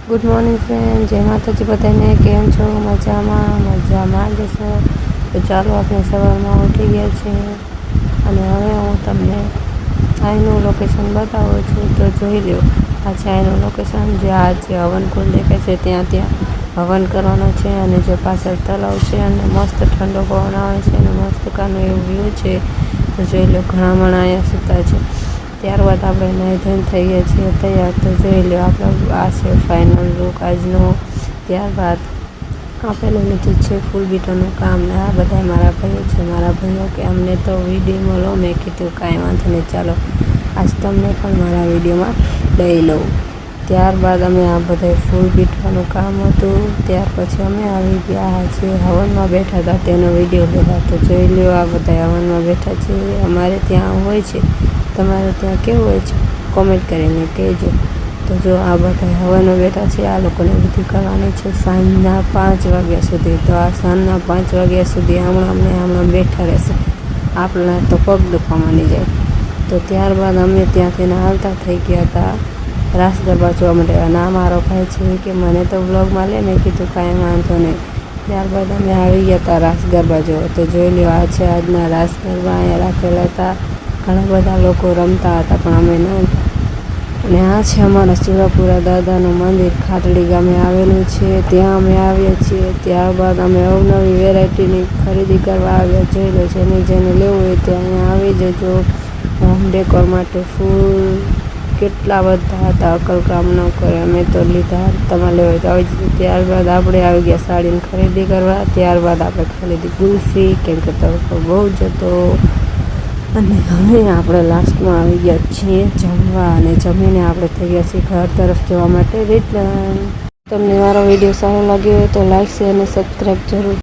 Good morning friend, જય માતાજી બધાને. કેમ છો? મજામાં જશો? તો ચાલો, આપણે સવારમાં ઉઠી ગયા છીએ અને હવે હું તમને અહીંનું લોકેશન બતાવું છું. તો જોઈ લો, આ છે અહીંનું લોકેશન. જે આ જે હવનકુંડ દેખાય છે ત્યાં હવન કરવાનો છે અને જે પાછળ તલાવ છે અને મસ્ત ઠંડો પવન આવે છે અને મસ્ત કાનું એવું વ્યૂ છે. તો જોઈ લો, ઘણા માણસ અહીંયા સૂતા છે. ત્યારબાદ આપણે નાહી ધોઈને થઈ ગયા છીએ તૈયાર. તો જોઈ લો, આપણે આ છે ફાઇનલ લુક આજનો. ત્યારબાદ આપણે લઈ લીધું છે ફૂલ બીટોનું કામ ને આ બધા મારા ભાઈઓ કે અમને તો વિડીયોમાં લો. મેં કીધું કાંઈ વાંધો નહીં, ચાલો આજ તમને પણ મારા વિડીયોમાં લઈ લઉં. ત્યારબાદ અમે આ બધા ફૂલ બીટવાનું કામ હતું. ત્યાર પછી અમે આવી ગયા જે હવનમાં બેઠા હતા તેનો વિડીયો લીધા. તો જોઈ લો, આ બધા હવનમાં બેઠા છે. અમારે ત્યાં હોય છે, તમારે ત્યાં કેવું હોય છે કોમેન્ટ કરીને કહેજો. તો જો આ બધા હવનમાં બેઠા છે, આ લોકોને વિધિ કરવાની છે સાંજના 5 વાગ્યા સુધી. તો આ સાંજના 5 વાગ્યા સુધી હમણાં બેઠા રહેશે. આપણા તો પગ દુખવા માંડી જાય. તો ત્યારબાદ અમે ત્યાંથી હાલતા થઈ ગયા હતા રાસ ગરબા જોવા માટે. અને આ મારો ભાઈ છે કે મને તો વ્લોગમાં લે. મેં કીધું કાંઈ વાંધો નહીં. ત્યારબાદ અમે આવી ગયા હતા રાસ ગરબા જોવા. તો જોઈ લો, આ છે આજના રાસ ગરબા. અહીંયા રાખેલા હતા, ઘણા બધા લોકો રમતા હતા પણ અમે ન. અને આ છે અમારા સુરાપુરા દાદાનું મંદિર, ખાટડી ગામે આવેલું છે. ત્યાં અમે આવ્યા છીએ. ત્યારબાદ અમે અવનવી વેરાયટીની ખરીદી કરવા આવ્યા. જોઈ લો, જેને લેવું હોય તે અહીંયા આવી જજો. હોમ ડેકોર માટે ફૂલ કેટલા બધા હતા, અકલકામ ન કરે. અમે તો લીધા, તમારે લેવા હોય તો આવી જજો. ત્યારબાદ આપણે આવી ગયા સાડીની ખરીદી કરવા. ત્યારબાદ આપણે ખાઈ લીધી ગુલ્ફી, કેમ કે તડકો બહુ જ હતો. અને હવે આપણે લાસ્ટમાં આવી ગયા છીએ જમવા. અને જમીને આપણે થઈ ગયા છીએ ઘર તરફ જવા માટે રિટર્ન. તમને મારો વિડીયો સારો લાગ્યો હોય તો લાઈક, શેર અને સબસ્ક્રાઈબ જરૂર